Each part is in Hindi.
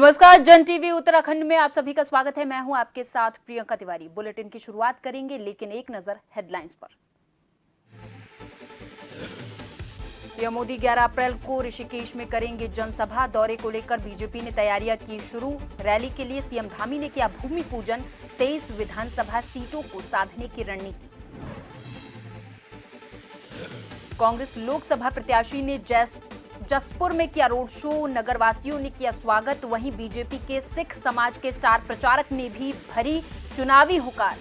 नमस्कार, जन टीवी उत्तराखंड में आप सभी का स्वागत है। मैं हूं आपके साथ प्रियंका तिवारी। बुलेटिन की शुरुआत करेंगे, लेकिन एक नजर हेडलाइंस पर। पीएम मोदी 11 अप्रैल को ऋषिकेश में करेंगे जनसभा। दौरे को लेकर बीजेपी ने तैयारियां की शुरू। रैली के लिए सीएम धामी ने किया भूमि पूजन। 23 विधानसभा सीटों को साधने की रणनीति। कांग्रेस लोकसभा प्रत्याशी ने जसपुर में किया रोड शो। नगरवासियों ने किया स्वागत। वहीं बीजेपी के सिख समाज के स्टार प्रचारक ने भी भरी चुनावी हुकार।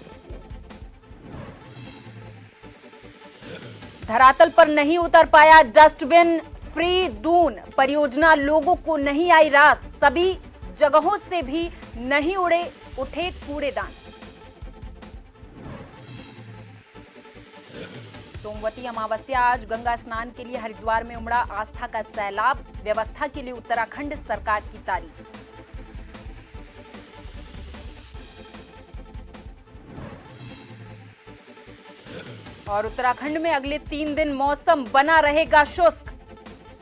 धरातल पर नहीं उतर पाया डस्टबिन फ्री दून परियोजना, लोगों को नहीं आई रास। सभी जगहों से भी नहीं उठे कूड़ेदान। सोमवती अमावस्या आज गंगा स्नान के लिए हरिद्वार में उमड़ा आस्था का सैलाब। व्यवस्था के लिए उत्तराखंड सरकार की तारीफ। और उत्तराखंड में अगले 3 दिन मौसम बना रहेगा शुष्क।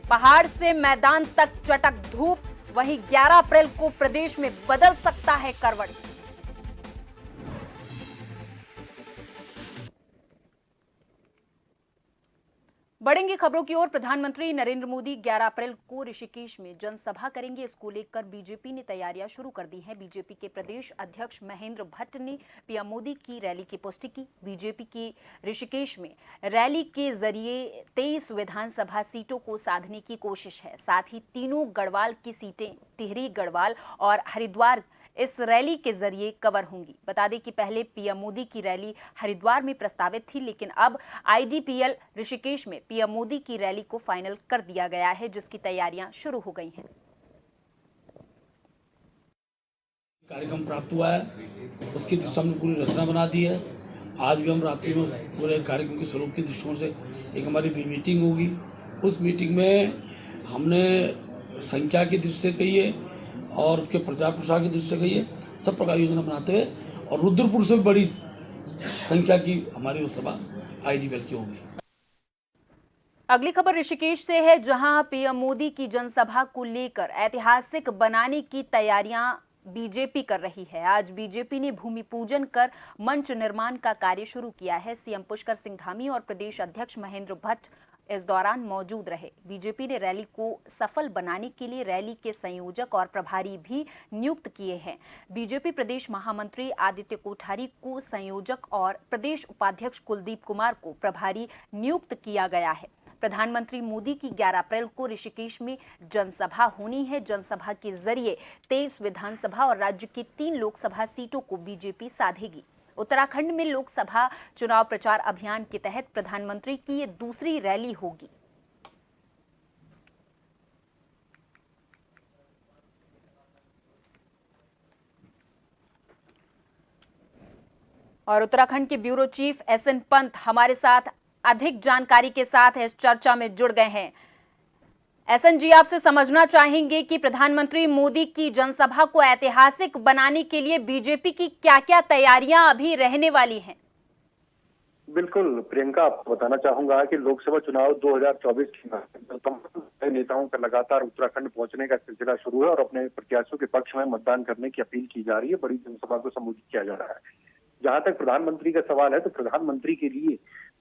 पहाड़ से मैदान तक चटक धूप। वहीं 11 अप्रैल को प्रदेश में बदल सकता है करवट। बढ़ेंगे खबरों की ओर। प्रधानमंत्री नरेंद्र मोदी 11 अप्रैल को ऋषिकेश में जनसभा करेंगे। इसको लेकर बीजेपी ने तैयारियां शुरू कर दी हैं। बीजेपी के प्रदेश अध्यक्ष महेंद्र भट्ट ने पीएम मोदी की रैली की पुष्टि की। बीजेपी की ऋषिकेश में रैली के जरिए 23 विधानसभा सीटों को साधने की कोशिश है। साथ ही तीनों गढ़वाल की सीटें टिहरी, गढ़वाल और हरिद्वार इस रैली के जरिए कवर होंगी। बता दें कि पहले पीएम मोदी की रैली हरिद्वार में प्रस्तावित थी, लेकिन अब आईडीपीएल ऋषिकेश में पीएम मोदी की रैली को फाइनल कर दिया गया है, जिसकी तैयारियां शुरू हो गई हैं। कार्यक्रम प्राप्त हुआ है, उसकी दिशा में पूरी रचना बना दी है। आज भी हम रात्रि में पूरे कार्यक्रम के स्वरूप के दृष्टिकोण से एक हमारी मीटिंग होगी। उस मीटिंग में हमने संख्या की दृष्टि से कही है और उसके प्रचार प्रसार की दृष्टि से कही है, सब प्रकार योजना बनाते हुए। और रुद्रपुर से बड़ी संख्या की हमारी वो सभा आईडीपीएल की होगी। अगली खबर ऋषिकेश से है, जहां पीएम मोदी की जनसभा को लेकर ऐतिहासिक बनाने की तैयारियां बीजेपी कर रही है। आज बीजेपी ने भूमि पूजन कर मंच निर्माण का कार्य शुरू किया है। सीएम पुष्कर सिंह धामी और प्रदेश अध्यक्ष महेंद्र भट्ट इस दौरान मौजूद रहे। बीजेपी ने रैली को सफल बनाने के लिए रैली के संयोजक और प्रभारी भी नियुक्त किए हैं। बीजेपी प्रदेश महामंत्री आदित्य कोठारी को संयोजक और प्रदेश उपाध्यक्ष कुलदीप कुमार को प्रभारी नियुक्त किया गया है। प्रधानमंत्री मोदी की 11 अप्रैल को ऋषिकेश में जनसभा होनी है। जनसभा के जरिए 23 विधानसभा और राज्य की 3 लोकसभा सीटों को बीजेपी साधेगी। उत्तराखंड में लोकसभा चुनाव प्रचार अभियान के तहत प्रधानमंत्री की ये दूसरी रैली होगी। और उत्तराखंड के ब्यूरो चीफ एसएन पंत हमारे साथ अधिक जानकारी के साथ इस चर्चा में जुड़ गए हैं। एसएन जी, आपसे समझना चाहेंगे कि प्रधानमंत्री मोदी की जनसभा को ऐतिहासिक बनाने के लिए बीजेपी की क्या-क्या तैयारियां अभी रहने वाली हैं? बिल्कुल प्रियंका, आपको बताना चाहूंगा कि लोकसभा चुनाव 2024 की तमाम नेताओं का लगातार उत्तराखंड पहुंचने का सिलसिला शुरू है और अपने प्रत्याशियों के पक्ष में मतदान करने की अपील की जा रही है। बड़ी जनसभा को संबोधित किया जा रहा है। जहां तक प्रधानमंत्री का सवाल है, तो प्रधानमंत्री के लिए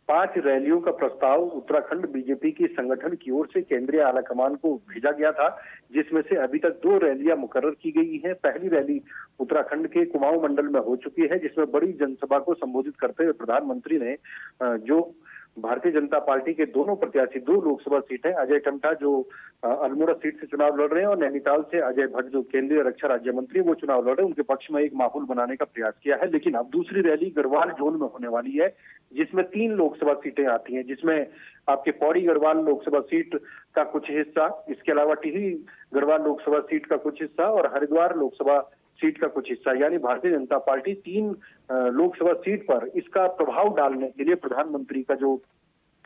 5 रैलियों का प्रस्ताव उत्तराखंड बीजेपी की संगठन की ओर से केंद्रीय आलाकमान को भेजा गया था, जिसमें से अभी तक 2 रैलियां मुकर्रर की गई हैं। पहली रैली उत्तराखंड के कुमाऊं मंडल में हो चुकी है, जिसमें बड़ी जनसभा को संबोधित करते हुए प्रधानमंत्री ने जो भारतीय जनता पार्टी के दोनों प्रत्याशी 2 लोकसभा सीटें, अजय टम्टा जो अल्मोड़ा सीट से चुनाव लड़ रहे हैं और नैनीताल से अजय भट्ट जो केंद्रीय रक्षा राज्य मंत्री वो चुनाव लड़ रहे हैं, उनके पक्ष में एक माहौल बनाने का प्रयास किया है। लेकिन अब दूसरी रैली गढ़वाल जोन में होने वाली है, जिसमें 3 लोकसभा सीटें आती हैं, जिसमें आपके पौड़ी गढ़वाल लोकसभा सीट का कुछ हिस्सा, इसके अलावा टिहरी गढ़वाल लोकसभा सीट का कुछ हिस्सा और हरिद्वार लोकसभा सीट का कुछ हिस्सा, यानी भारतीय जनता पार्टी 3 लोकसभा सीट पर इसका प्रभाव डालने के लिए प्रधानमंत्री का जो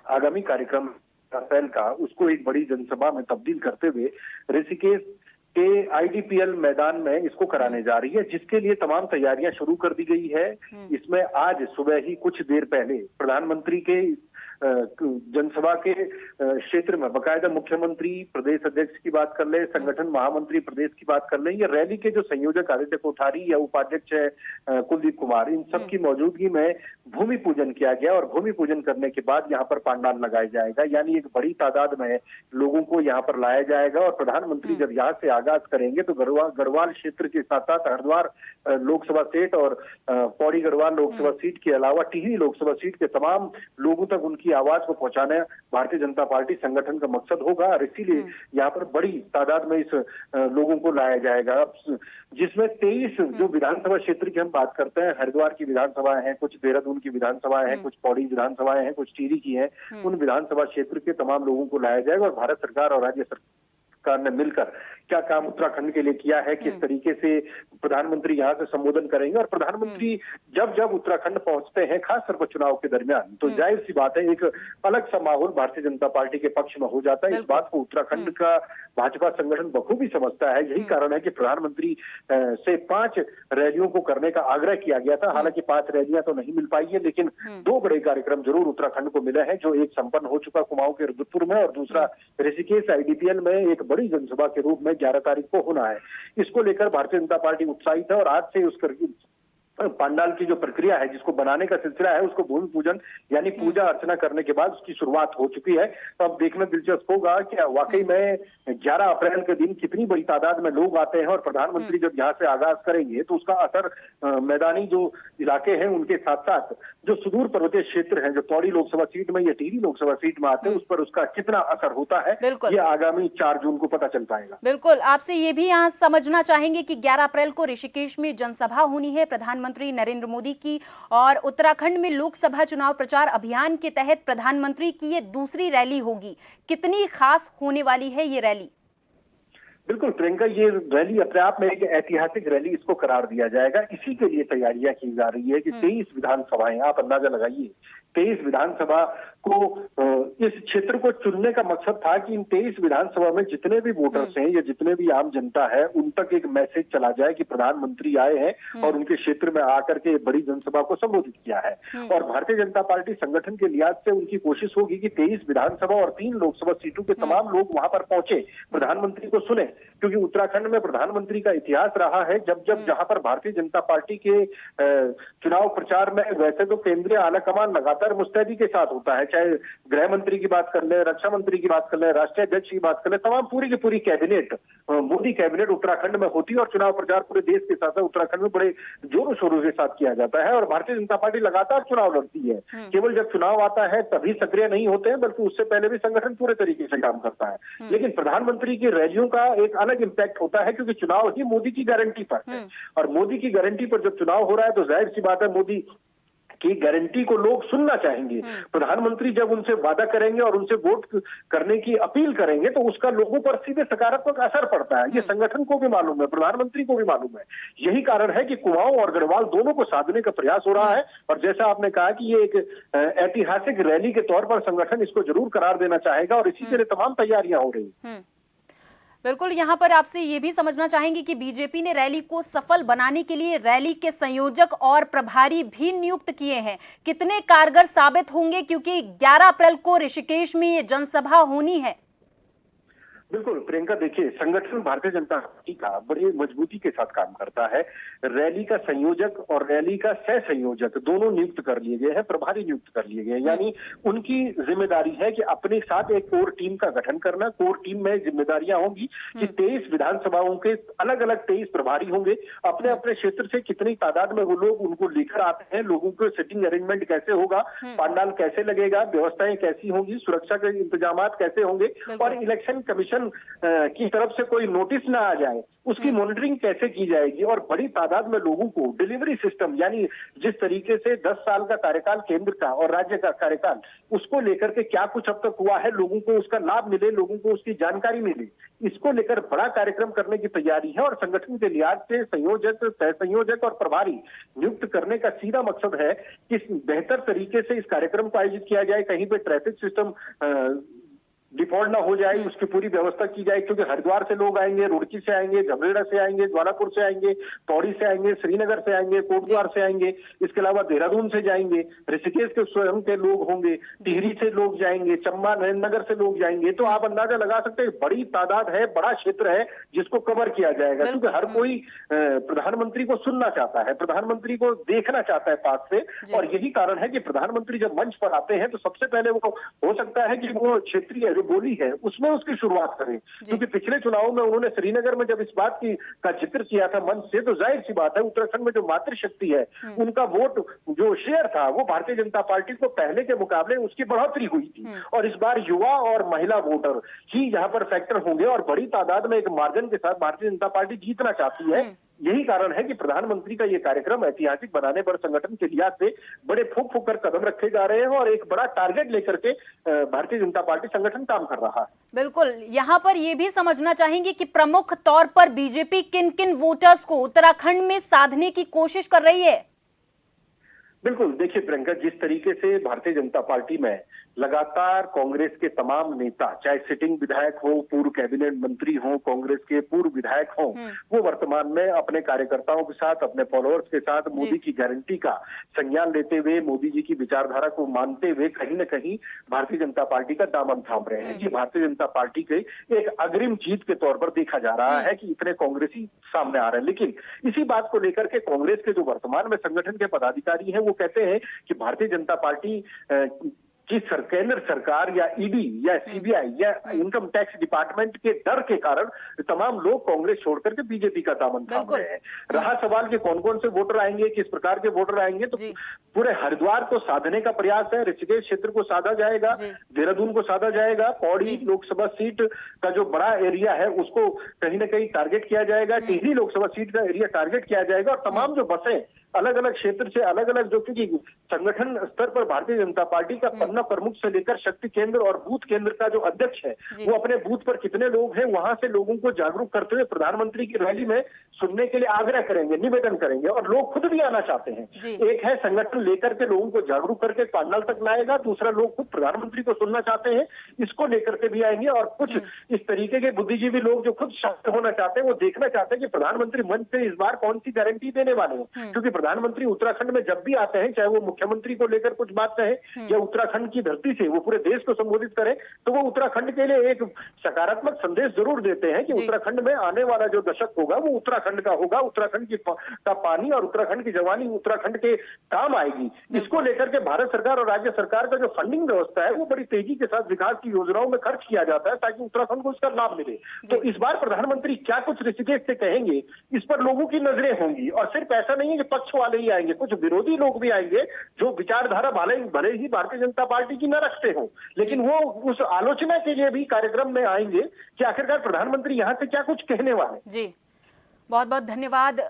आगामी कार्यक्रम अप्रैल का, उसको एक बड़ी जनसभा में तब्दील करते हुए ऋषिकेश के आईडीपीएल मैदान में इसको कराने जा रही है, जिसके लिए तमाम तैयारियां शुरू कर दी गई है। इसमें आज सुबह ही कुछ देर पहले प्रधानमंत्री के जनसभा के क्षेत्र में बाकायदा मुख्यमंत्री, प्रदेश अध्यक्ष की बात कर ले, संगठन महामंत्री प्रदेश की बात कर ले, या रैली के जो संयोजक आदित्य कोठारी या उपाध्यक्ष है कुलदीप कुमार, इन सब की मौजूदगी में भूमि पूजन किया गया। और भूमि पूजन करने के बाद यहाँ पर पंडाल लगाया जाएगा, यानी एक बड़ी तादाद में लोगों को यहाँ पर लाया जाएगा। और प्रधानमंत्री जब यहाँ से आगाज करेंगे तो गढ़वाल क्षेत्र के साथ साथ हरिद्वार लोकसभा सीट और पौड़ी गढ़वाल लोकसभा सीट के अलावा टिहरी लोकसभा सीट के तमाम लोगों तक उनकी आवाज को पहुंचाना भारतीय जनता पार्टी संगठन का मकसद होगा। और इसीलिए यहाँ पर बड़ी तादाद में इस लोगों को लाया जाएगा, जिसमें 23 जो विधानसभा क्षेत्र की हम बात करते हैं, हरिद्वार की विधानसभाएं हैं, कुछ देहरादून की विधानसभाएं हैं, कुछ पौड़ी विधानसभाएं हैं, कुछ टिहरी की हैं, उन विधानसभा क्षेत्र के तमाम लोगों को लाया जाएगा। और भारत सरकार और राज्य सरकार ने मिलकर क्या काम उत्तराखंड के लिए किया है, किस तरीके से प्रधानमंत्री यहाँ से संबोधन करेंगे। और प्रधानमंत्री जब जब उत्तराखंड पहुंचते हैं, खास तौर पर चुनाव के दरमियान, तो जाहिर सी बात है एक अलग सा माहौल भारतीय जनता पार्टी के पक्ष में हो जाता है। इस बात को उत्तराखंड का भाजपा संगठन बखूबी समझता है। यही कारण है कि प्रधानमंत्री से 5 रैलियों को करने का आग्रह किया गया था। हालांकि 5 रैलियां तो नहीं मिल पाई है, लेकिन 2 बड़े कार्यक्रम जरूर उत्तराखंड को मिले हैं, जो एक संपन्न हो चुका कुमाऊं के रुद्रपुर में और दूसरा ऋषिकेश IDPL में एक बड़ी जनसभा के रूप में 11 तारीख को होना है। इसको लेकर भारतीय जनता पार्टी उत्साहित है और आज से उस पंडाल की जो प्रक्रिया है, जिसको बनाने का सिलसिला है, उसको भूमि पूजन यानी पूजा अर्चना करने के बाद उसकी शुरुआत हो चुकी है। तो अब देखना दिलचस्प होगा कि वाकई में 11 अप्रैल के दिन कितनी बड़ी तादाद में लोग आते हैं और प्रधानमंत्री जब यहाँ से आगाज करेंगे तो उसका असर मैदानी जो इलाके हैं उनके साथ साथ जो सुदूर पर्वतीय क्षेत्र हैं, जो पौड़ी लोकसभा सीट में या टिहरी लोकसभा सीट में आते हैं, उस पर उसका कितना असर होता है, ये आगामी 4 जून को पता चल पाएगा। बिल्कुल, आपसे ये भी यहाँ समझना चाहेंगे कि 11 अप्रैल को ऋषिकेश में जनसभा होनी है प्रधानमंत्री नरेंद्र मोदी की, और उत्तराखंड में लोकसभा चुनाव प्रचार अभियान के तहत प्रधानमंत्री की ये दूसरी रैली होगी। कितनी खास होने वाली है ये रैली? बिल्कुल प्रियंका, ये रैली अपने आप में एक ऐतिहासिक रैली इसको करार दिया जाएगा। इसी के लिए तैयारियां की जा रही है कि 23 विधानसभाएं, आप अंदाजा लगाइए, 23 विधानसभा को इस क्षेत्र को चुनने का मकसद था कि इन 23 विधानसभा में जितने भी वोटर्स हैं या जितने भी आम जनता है, उन तक एक मैसेज चला जाए कि प्रधानमंत्री आए हैं और उनके क्षेत्र में आकर के बड़ी जनसभा को संबोधित किया है। और भारतीय जनता पार्टी संगठन के लिहाज से उनकी कोशिश होगी कि 23 विधानसभा और 3 लोकसभा सीटों के तमाम लोग वहां पर पहुंचे, प्रधानमंत्री को सुने, क्योंकि उत्तराखंड में प्रधानमंत्री का इतिहास रहा है। जब जब जहां पर भारतीय जनता पार्टी के चुनाव प्रचार में, वैसे तो केंद्रीय आला कमान लगातार मुस्तैदी के साथ होता है, चाहे गृह मंत्री की बात कर ले, रक्षा मंत्री की बात कर ले, राष्ट्रीय अध्यक्ष की बात कर ले, तमाम पूरी की पूरी कैबिनेट, मोदी कैबिनेट उत्तराखंड में होती है और चुनाव प्रचार पूरे देश के साथ उत्तराखंड में बड़े जोरों शोरों के साथ किया जाता है। और भारतीय जनता पार्टी लगातार चुनाव लड़ती है, केवल जब चुनाव आता है तभी सक्रिय नहीं होते हैं, बल्कि उससे पहले भी संगठन पूरे तरीके से काम करता है। लेकिन प्रधानमंत्री की रैलियों का एक अलग इंपैक्ट होता है, क्योंकि चुनाव ही मोदी की गारंटी पर है, और मोदी की गारंटी पर जब चुनाव हो रहा है तो जाहिर सी बात है मोदी की गारंटी को लोग सुनना चाहेंगे। प्रधानमंत्री जब उनसे वादा करेंगे और उनसे वोट करने की अपील करेंगे तो उसका लोगों पर सीधे सकारात्मक असर पड़ता है। ये संगठन को भी मालूम है, प्रधानमंत्री को भी मालूम है। यही कारण है कि कुमाऊं और गढ़वाल दोनों को साधने का प्रयास हो रहा है। और जैसा आपने कहा कि ये एक ऐतिहासिक रैली के तौर पर संगठन इसको जरूर करार देना चाहेगा और इसी के लिए तमाम तैयारियां हो रही हैं। बिल्कुल, यहाँ पर आपसे ये भी समझना चाहेंगे कि बीजेपी ने रैली को सफल बनाने के लिए रैली के संयोजक और प्रभारी भी नियुक्त किए हैं। कितने कारगर साबित होंगे, क्योंकि 11 अप्रैल को ऋषिकेश में ये जनसभा होनी है? बिल्कुल प्रियंका, देखिए, संगठन भारतीय जनता पार्टी का बड़ी मजबूती के साथ काम करता है। रैली का संयोजक और रैली का सह संयोजक दोनों नियुक्त कर लिए गए हैं, प्रभारी नियुक्त कर लिए गए हैं। यानी उनकी जिम्मेदारी है कि अपने साथ एक कोर टीम का गठन करना। कोर टीम में जिम्मेदारियां होंगी कि 23 विधानसभाओं के अलग अलग 23 प्रभारी होंगे। अपने अपने क्षेत्र से कितनी तादाद में वो लोग उनको लेकर आते हैं, लोगों को सिटिंग अरेंजमेंट कैसे होगा, पंडाल कैसे लगेगा, व्यवस्थाएं कैसी होंगी, सुरक्षा के इंतजाम कैसे होंगे, और इलेक्शन कमीशन की तरफ से कोई नोटिस ना आ जाए, उसकी मॉनिटरिंग कैसे की जाएगी। और बड़ी तादाद में लोगों को डिलीवरी सिस्टम, यानी जिस तरीके से 10 साल का कार्यकाल केंद्र का और राज्य का कार्यकाल, उसको लेकर के क्या कुछ अब तक हुआ है, लोगों को उसका लाभ मिले, लोगों को उसकी जानकारी मिले, इसको लेकर बड़ा कार्यक्रम करने की तैयारी है। और संगठन के लिहाज से संयोजक, सह संयोजक और प्रभारी नियुक्त करने का सीधा मकसद है कि बेहतर तरीके से इस कार्यक्रम को आयोजित किया जाए। कहीं पे ट्रैफिक सिस्टम डिफॉल्ट ना हो जाए उसकी पूरी व्यवस्था की जाए, क्योंकि हरिद्वार से लोग आएंगे, रुड़की से आएंगे, झबरेड़ा से आएंगे, ज्वालापुर से आएंगे, पौड़ी से आएंगे, श्रीनगर से आएंगे, कोटद्वार से आएंगे, इसके अलावा देहरादून से जाएंगे, ऋषिकेश के स्वयं के लोग होंगे, टिहरी से लोग जाएंगे, चंबा नगर से लोग जाएंगे। तो आप अंदाजा लगा सकते हैं बड़ी तादाद है, बड़ा क्षेत्र है जिसको कवर किया जाएगा, क्योंकि हर कोई प्रधानमंत्री को सुनना चाहता है, प्रधानमंत्री को देखना चाहता है पास से। और यही कारण है कि प्रधानमंत्री जब मंच पर आते हैं तो सबसे पहले वो हो सकता है कि वो क्षेत्रीय जो बोली है उसमें उसकी शुरुआत करें, क्योंकि पिछले चुनाव में उन्होंने श्रीनगर में जब इस बात की का जिक्र किया था मंच से, तो जाहिर सी बात है उत्तराखंड में जो मातृशक्ति है उनका वोट जो शेयर था वो भारतीय जनता पार्टी को पहले के मुकाबले उसकी बढ़ोतरी हुई थी। और इस बार युवा और महिला वोटर ही यहाँ पर फैक्टर होंगे और बड़ी तादाद में एक मार्जिन के साथ भारतीय जनता पार्टी जीतना चाहती है। यही कारण है कि प्रधानमंत्री का ये कार्यक्रम ऐतिहासिक बनाने पर संगठन के लिहाज से बड़े फूक फूक कर कदम रखे जा रहे हैं और एक बड़ा टारगेट लेकर के भारतीय जनता पार्टी संगठन काम कर रहा है। बिल्कुल, यहाँ पर ये भी समझना चाहेंगे कि प्रमुख तौर पर बीजेपी किन किन वोटर्स को उत्तराखंड में साधने की कोशिश कर रही है? बिल्कुल, देखिए प्रियंका, जिस तरीके से भारतीय जनता पार्टी में लगातार कांग्रेस के तमाम नेता, चाहे सिटिंग विधायक हो, पूर्व कैबिनेट मंत्री हो, कांग्रेस के पूर्व विधायक हो, वो वर्तमान में अपने कार्यकर्ताओं के साथ, अपने फॉलोअर्स के साथ मोदी की गारंटी का संज्ञान लेते हुए, मोदी जी की विचारधारा को मानते हुए कहीं न कहीं भारतीय जनता पार्टी का दामन थाम रहे हैं। ये भारतीय जनता पार्टी के एक अग्रिम जीत के तौर पर देखा जा रहा है कि इतने कांग्रेसी सामने आ रहे हैं। लेकिन इसी बात को लेकर के कांग्रेस के जो वर्तमान में संगठन के पदाधिकारी हैं वो कहते हैं कि भारतीय जनता पार्टी कि केंद्र सरकार या ईडी या सीबीआई या इनकम टैक्स डिपार्टमेंट के डर के कारण तमाम लोग कांग्रेस छोड़कर के बीजेपी का दामन थाम रहे हैं। रहा सवाल कि कौन कौन से वोटर आएंगे, किस प्रकार के वोटर आएंगे, तो पूरे हरिद्वार को साधने का प्रयास है, ऋषिकेश क्षेत्र को साधा जाएगा, देहरादून को साधा जाएगा, पौड़ी लोकसभा सीट का जो बड़ा एरिया है उसको कहीं ना कहीं टारगेट किया जाएगा, टिहरी लोकसभा सीट का एरिया टारगेट किया जाएगा और तमाम जो बसें अलग अलग क्षेत्र से अलग अलग, जो कि संगठन स्तर पर भारतीय जनता पार्टी का पन्ना प्रमुख से लेकर शक्ति केंद्र और बूथ केंद्र का जो अध्यक्ष है वो अपने बूथ पर कितने लोग हैं वहां से लोगों को जागरूक करते हुए प्रधानमंत्री की रैली में सुनने के लिए आग्रह करेंगे, निवेदन करेंगे और लोग खुद भी आना चाहते हैं। एक है संगठन लेकर के लोगों को जागरूक करके पैनल तक लाएगा, दूसरा लोग खुद प्रधानमंत्री को सुनना चाहते हैं, इसको लेकर के भी आएंगे और कुछ इस तरीके के बुद्धिजीवी लोग जो खुद शांत होना चाहते हैं वो देखना चाहते हैं कि प्रधानमंत्री मंच से इस बार कौन सी गारंटी देने वाले हैं। क्योंकि प्रधानमंत्री उत्तराखंड में जब भी आते हैं, चाहे वो मुख्यमंत्री को लेकर कुछ बात कहे या उत्तराखंड की धरती से वो पूरे देश को संबोधित करें, तो वो उत्तराखंड के लिए एक सकारात्मक संदेश जरूर देते हैं कि उत्तराखंड में आने वाला जो दशक होगा वो उत्तराखंड का होगा, उत्तराखंड का पानी और उत्तराखंड की जवानी उत्तराखंड के काम आएगी। इसको लेकर के भारत सरकार और राज्य सरकार का जो फंडिंग व्यवस्था है वो बड़ी तेजी के साथ विकास की योजनाओं में खर्च किया जाता है ताकि उत्तराखंड को इसका लाभ मिले। तो इस बार प्रधानमंत्री क्या कुछ ऋषिकेश से कहेंगे, इस पर लोगों की नजरें होंगी और सिर्फ ऐसा नहीं है कि पक्ष वाले ही आएंगे, कुछ विरोधी लोग भी आएंगे जो विचारधारा भले ही भारतीय जनता पार्टी की न रखते हो, लेकिन वो उस आलोचना के लिए भी कार्यक्रम में आएंगे कि आखिरकार प्रधानमंत्री यहाँ से क्या कुछ कहने वाले। जी, बहुत बहुत धन्यवाद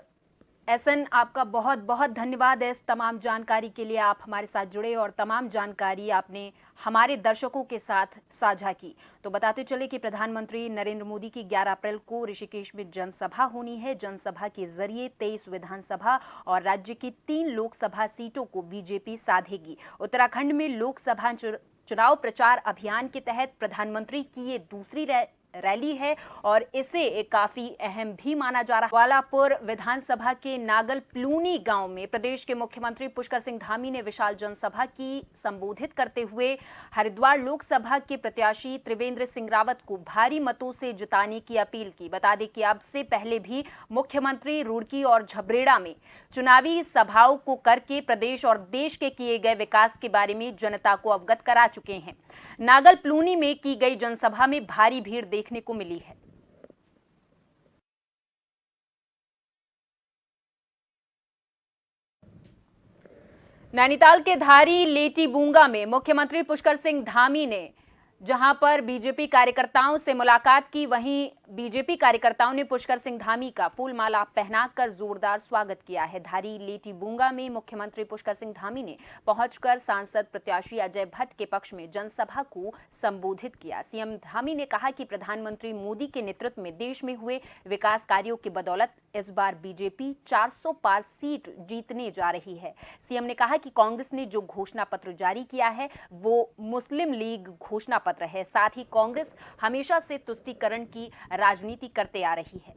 एसएन, आपका बहुत बहुत धन्यवाद इस तमाम जानकारी के लिए। आप हमारे साथ जुड़े और तमाम जानकारी आपने हमारे दर्शकों के साथ साझा की। तो बताते चले कि प्रधानमंत्री नरेंद्र मोदी की 11 अप्रैल को ऋषिकेश में जनसभा होनी है। जनसभा के जरिए 23 विधानसभा और राज्य की 3 लोकसभा सीटों को बीजेपी साधेगी। उत्तराखंड में लोकसभा चुनाव प्रचार अभियान के तहत प्रधानमंत्री की ये दूसरी रैली है और इसे काफी अहम भी माना जा रहा है। ज्वालापुर विधानसभा के नागल प्लूनी गांव में प्रदेश के मुख्यमंत्री पुष्कर सिंह धामी ने विशाल जनसभा की संबोधित करते हुए हरिद्वार लोकसभा के प्रत्याशी त्रिवेंद्र सिंह रावत को भारी मतों से जिताने की अपील की। बता दें कि अब से पहले भी मुख्यमंत्री रुड़की और झबरेड़ा में चुनावी सभाओं को करके प्रदेश और देश के किए गए विकास के बारे में जनता को अवगत करा चुके हैं। नागल प्लूनी में की गई जनसभा में भारी भीड़ देखने को मिली है। नैनीताल के धारी लेटी बूंगा में मुख्यमंत्री पुष्कर सिंह धामी ने जहां पर बीजेपी कार्यकर्ताओं से मुलाकात की, वहीं बीजेपी कार्यकर्ताओं ने पुष्कर सिंह धामी का फूलमाला पहनाकर जोरदार स्वागत किया है। धारी लेटी बूंगा में मुख्यमंत्री पुष्कर सिंह धामी ने पहुंचकर सांसद प्रत्याशी अजय भट्ट के पक्ष में जनसभा को संबोधित किया। सीएम धामी ने कहा कि प्रधानमंत्री मोदी के नेतृत्व में देश में हुए विकास कार्यों की बदौलत इस बार बीजेपी 400 पार सीट जीतने जा रही है। सीएम ने कहा कि कांग्रेस ने जो घोषणा पत्र जारी किया है वो मुस्लिम लीग घोषणा पत्र है। साथ ही कांग्रेस हमेशा से तुष्टीकरण की राजनीति करते आ रही है।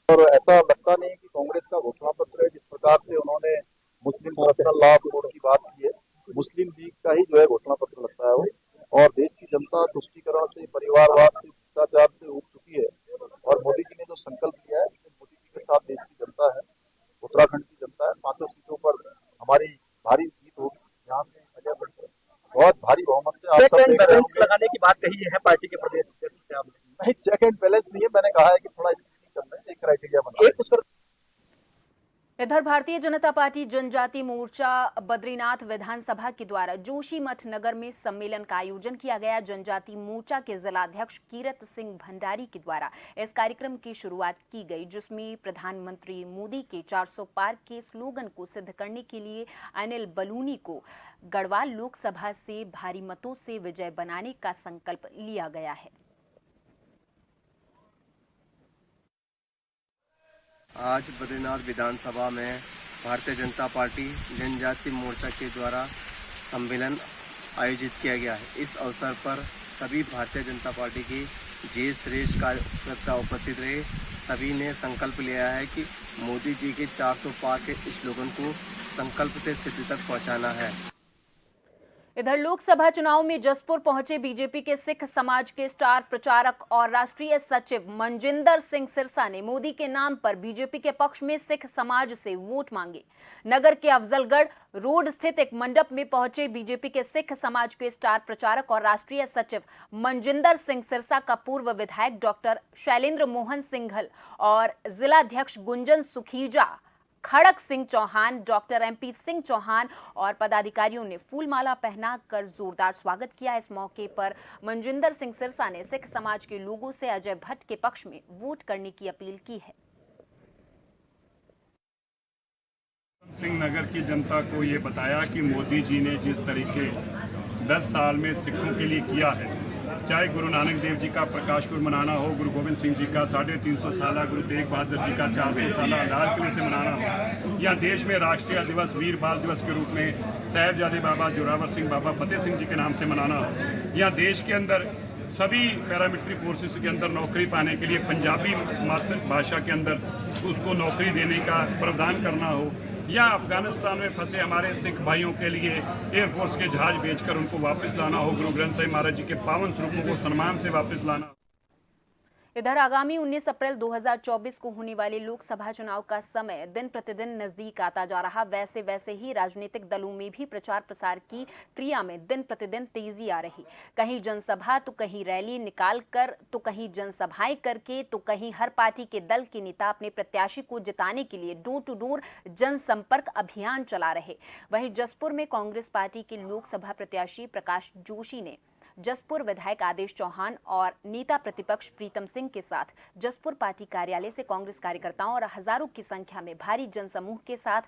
और ऐसा लगता नहीं है कि कांग्रेस का घोषणा पत्र है। जिस प्रकार से उन्होंने मुस्लिम पर्सनल लॉ कोड की बात की है, मुस्लिम लीग का ही जो है घोषणा पत्र लगता है वो। और देश की जनता तुष्टीकरण से, परिवारवाद से, भ्रष्टाचार से उब चुकी है। और मोदी जी ने जो संकल्प लिया है, मोदी जी के साथ देश की जनता है, उत्तराखंड की जनता है। 500 सीटों पर हमारी भारी जीत होगी। यहाँ से अजय भट्ट बहुत भारी बहुमत से आप सब बैलेंस लगाने की बात कही है पार्टी के प्रदेश अध्यक्ष। नहीं, चेक एंड बैलेंस नहीं है। मैंने कहा है कि थोड़ा करना है, एक क्राइटेरिया बना। इधर भारतीय जनता पार्टी जनजाति मोर्चा बद्रीनाथ विधानसभा के द्वारा जोशीमठ नगर में सम्मेलन का आयोजन किया गया। जनजाति मोर्चा के जिलाध्यक्ष कीरत सिंह भंडारी के द्वारा इस कार्यक्रम की शुरुआत की गई, जिसमें प्रधानमंत्री मोदी के 400 पार के स्लोगन को सिद्ध करने के लिए अनिल बलूनी को गढ़वाल लोकसभा से भारी मतों से विजय बनाने का संकल्प लिया गया है। आज बद्रीनाथ विधानसभा में भारतीय जनता पार्टी जनजाति मोर्चा के द्वारा सम्मेलन आयोजित किया गया है। इस अवसर पर सभी भारतीय जनता पार्टी की जे श्रेष्ठ कार्यकर्ता उपस्थित रहे। सभी ने संकल्प लिया है कि मोदी जी के 400 पार के स्लोगन को संकल्प से सिद्धि तक पहुंचाना है। इधर लोकसभा चुनाव में जसपुर पहुंचे बीजेपी के सिख समाज के स्टार प्रचारक और राष्ट्रीय सचिव मनजिंदर सिंह सिरसा ने मोदी के नाम पर बीजेपी के पक्ष में सिख समाज से वोट मांगे। नगर के अफजलगढ़ रोड स्थित एक मंडप में पहुंचे बीजेपी के सिख समाज के स्टार प्रचारक और राष्ट्रीय सचिव मनजिंदर सिंह सिरसा का पूर्व विधायक डॉक्टर शैलेंद्र मोहन सिंघल और जिलाध्यक्ष गुंजन सुखीजा, खड़क सिंह चौहान, डॉक्टर एमपी सिंह चौहान और पदाधिकारियों ने फूलमाला पहनाकर जोरदार स्वागत किया। इस मौके पर मनजिंदर सिंह सिरसा ने सिख समाज के लोगों से अजय भट्ट के पक्ष में वोट करने की अपील की है। सिंह नगर की जनता को ये बताया कि मोदी जी ने जिस तरीके 10 साल में सिखों के लिए किया है, चाहे गुरु नानक देव जी का प्रकाश पुर्ब मनाना हो, गुरु गोविंद सिंह जी का 350 साल, गुरु तेग बहादुर जी का 400 साल लाल किले से मनाना हो, या देश में राष्ट्रीय दिवस वीर बाल दिवस के रूप में साहिबजादे बाबा जोरावर सिंह बाबा फतेह सिंह जी के नाम से मनाना हो, या देश के अंदर सभी पैरामिलिट्री फोर्सेस के अंदर नौकरी पाने के लिए पंजाबी मातृभाषा के अंदर उसको नौकरी देने का प्रावधान करना हो, या अफगानिस्तान में फंसे हमारे सिख भाइयों के लिए एयरफोर्स के जहाज भेजकर उनको वापस लाना हो, गुरु ग्रंथ साहिब महाराज जी के पावन स्वरूपों को सम्मान से वापस लाना। इधर आगामी 19 अप्रैल 2024 को होने वाले लोकसभा चुनाव का समय दिन प्रतिदिन नजदीक आता जा रहा। वैसे ही राजनीतिक दलों में भी प्रचार प्रसार की क्रिया में दिन प्रतिदिन तेजी आ रही। कहीं जनसभा तो कहीं रैली निकालकर तो कहीं जनसभाएं करके तो कहीं हर पार्टी के दल के नेता अपने प्रत्याशी को जिताने के लिए डोर टू डोर जनसंपर्क अभियान चला रहे। वहीं जसपुर में कांग्रेस पार्टी के लोकसभा प्रत्याशी प्रकाश जोशी ने जसपुर विधायक आदेश चौहान और नेता प्रतिपक्ष प्रीतम सिंह के साथ जसपुर पार्टी कार्यालय से कांग्रेस कार्यकर्ताओं और हजारों की संख्या में भारी जनसमूह के साथ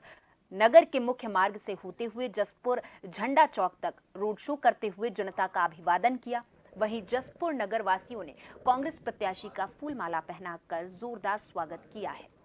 नगर के मुख्य मार्ग से होते हुए जसपुर झंडा चौक तक रोड शो करते हुए जनता का अभिवादन किया। वहीं जसपुर नगर वासियों ने कांग्रेस प्रत्याशी का फूलमाला पहनाकर जोरदार स्वागत किया है।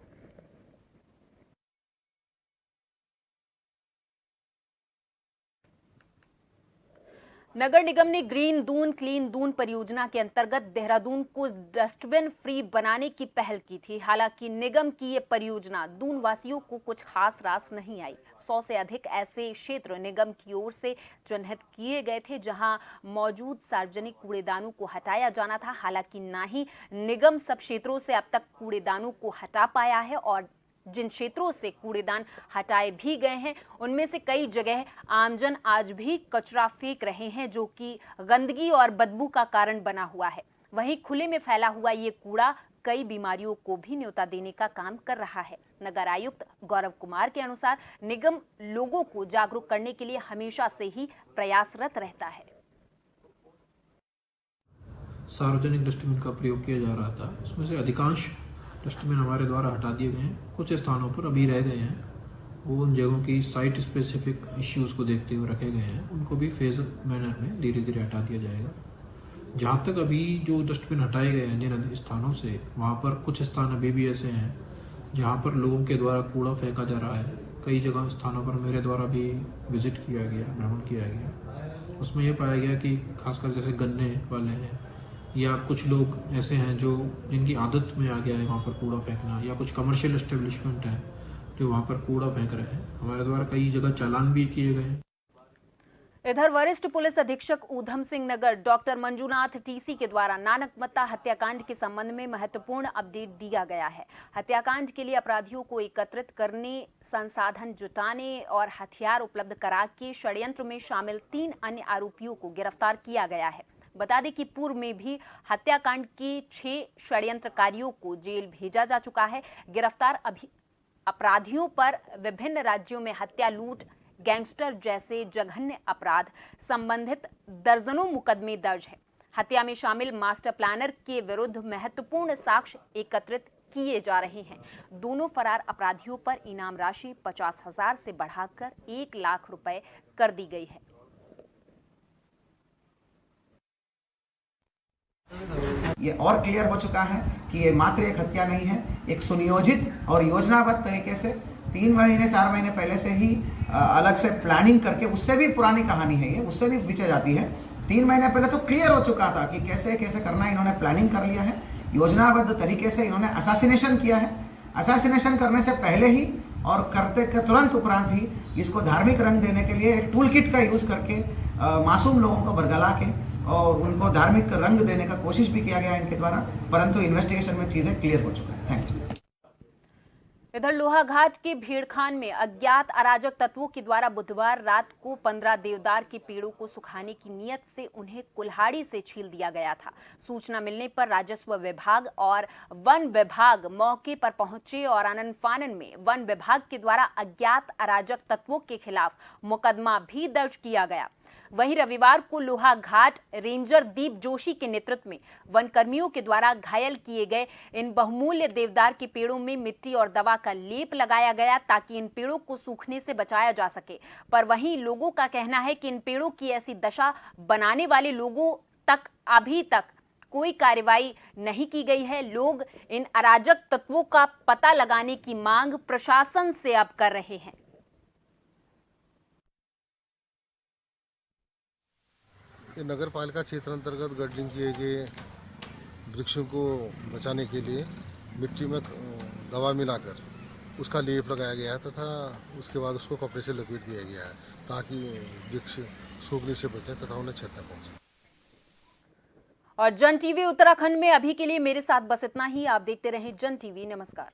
नगर निगम ने ग्रीन दून क्लीन दून परियोजना के अंतर्गत देहरादून को डस्टबिन फ्री बनाने की पहल की थी। हालांकि निगम की ये परियोजना दून वासियों को कुछ खास रास नहीं आई। 100 से अधिक ऐसे क्षेत्र निगम की ओर से चिन्हित किए गए थे जहां मौजूद सार्वजनिक कूड़ेदानों को हटाया जाना था। हालांकि ना ही निगम सब क्षेत्रों से अब तक कूड़ेदानों को हटा पाया है और जिन क्षेत्रों से कूड़ेदान हटाए भी गए हैं उनमें से कई जगह आमजन आज भी कचरा फेंक रहे हैं, जो कि गंदगी और बदबू का कारण बना हुआ है। वहीं खुले में फैला हुआ ये कूड़ा कई बीमारियों को भी न्योता देने का काम कर रहा है। नगर आयुक्त गौरव कुमार के अनुसार निगम लोगों को जागरूक करने के लिए हमेशा से ही प्रयासरत रहता है। सार्वजनिक डस्टबिन का प्रयोग किया जा रहा था। उसमें से अधिकांश डस्टबिन हमारे द्वारा हटा दिए गए हैं। कुछ स्थानों पर अभी रह गए हैं, वो उन जगहों की साइट स्पेसिफिक इश्यूज़ को देखते हुए रखे गए हैं। उनको भी फेज मैनर में धीरे धीरे हटा दिया जाएगा। जहाँ तक अभी जो डस्टबिन हटाए गए हैं जिन स्थानों से, वहाँ पर कुछ स्थान अभी भी ऐसे हैं जहाँ पर लोगों के द्वारा कूड़ा फेंका जा रहा है। कई जगह स्थानों पर मेरे द्वारा भी विजिट किया गया, भ्रमण किया गया। उसमें यह पाया गया कि खासकर जैसे गन्ने वाले हैं या कुछ लोग ऐसे हैं जो जिनकी आदत में आ गया है वहाँ पर कूड़ा फेंकना, या कुछ कमर्शियल एस्टेब्लिशमेंट हैं जो वहाँ पर कूड़ा फेंक रहे हैं। हमारे द्वारा कई जगह चालान भी किए गए हैं। इधर वरिष्ठ पुलिस अधीक्षक ऊधम सिंह नगर डॉक्टर मंजूनाथ टीसी के द्वारा नानकमत्ता हत्याकांड के संबंध में महत्वपूर्ण अपडेट दिया गया है। हत्याकांड के लिए अपराधियों को एकत्रित करने, संसाधन जुटाने और हथियार उपलब्ध करा के षड्यंत्र में शामिल 3 अन्य आरोपियों को गिरफ्तार किया गया है। बता दें कि पूर्व में भी हत्याकांड के 6 षड्यंत्रकारियों को जेल भेजा जा चुका है। गिरफ्तार अपराधियों पर विभिन्न राज्यों में हत्या, लूट, गैंगस्टर जैसे जघन्य अपराध संबंधित दर्जनों मुकदमे दर्ज है। हत्या में शामिल मास्टर प्लानर के विरुद्ध महत्वपूर्ण साक्ष्य एकत्रित किए जा रहे हैं। दोनों फरार अपराधियों पर इनाम राशि 50,000 से बढ़ाकर 1 लाख रुपए कर दी गई है। ये और क्लियर हो चुका है कि ये मात्र एक हत्या नहीं है, एक सुनियोजित और योजनाबद्ध तरीके से 3 महीने 4 महीने पहले से ही अलग से प्लानिंग करके, उससे भी पुरानी कहानी है ये, उससे भी पीछे जाती है। 3 महीने पहले तो क्लियर हो चुका था कि कैसे कैसे करना है। इन्होंने प्लानिंग कर लिया है, योजनाबद्ध तरीके से इन्होंने असैसिनेशन किया है। असैसिनेशन करने से पहले ही और करते के तुरंत उपरांत ही इसको धार्मिक रंग देने के लिए एक टूल किट का यूज़ करके मासूम लोगों को बरगला के और उनको धार्मिक रंग देने का कोशिश भी किया गया इनके द्वारा, परंतु इन्वेस्टिगेशन में चीज़ें क्लियर हो चुका है। Thank you. इधर लोहाघाट के भीड़खान में अज्ञात अराजक तत्वों के द्वारा बुधवार रात को 15 देवदार के पेड़ों को सुखाने की नीयत से उन्हें कुल्हाड़ी से छील दिया गया था। सूचना मिलने पर राजस्व विभाग और वन विभाग मौके पर पहुंचे और आनन फानन में वन विभाग के द्वारा अज्ञात अराजक तत्वों के खिलाफ मुकदमा भी दर्ज किया गया। वहीं रविवार को लोहाघाट रेंजर दीप जोशी के नेतृत्व में वन कर्मियों के द्वारा घायल किए गए इन बहुमूल्य देवदार के पेड़ों में मिट्टी और दवा का लेप लगाया गया ताकि इन पेड़ों को सूखने से बचाया जा सके। पर वहीं लोगों का कहना है कि इन पेड़ों की ऐसी दशा बनाने वाले लोगों तक अभी तक कोई कार्रवाई नहीं की गई है। लोग इन अराजक तत्वों का पता लगाने की मांग प्रशासन से अब कर रहे हैं। नगर पालिका क्षेत्र अंतर्गत गड्ढिंग किए गए वृक्षों को बचाने के लिए मिट्टी में दवा मिलाकर उसका लेप लगाया गया है तथा उसके बाद उसको कपड़े से लपेट दिया गया है ताकि वृक्ष सूखने से बचे तथा उन्हें क्षति न पहुंचे। और जन टीवी उत्तराखंड में अभी के लिए मेरे साथ बस इतना ही। आप देखते रहें जन टीवी। नमस्कार।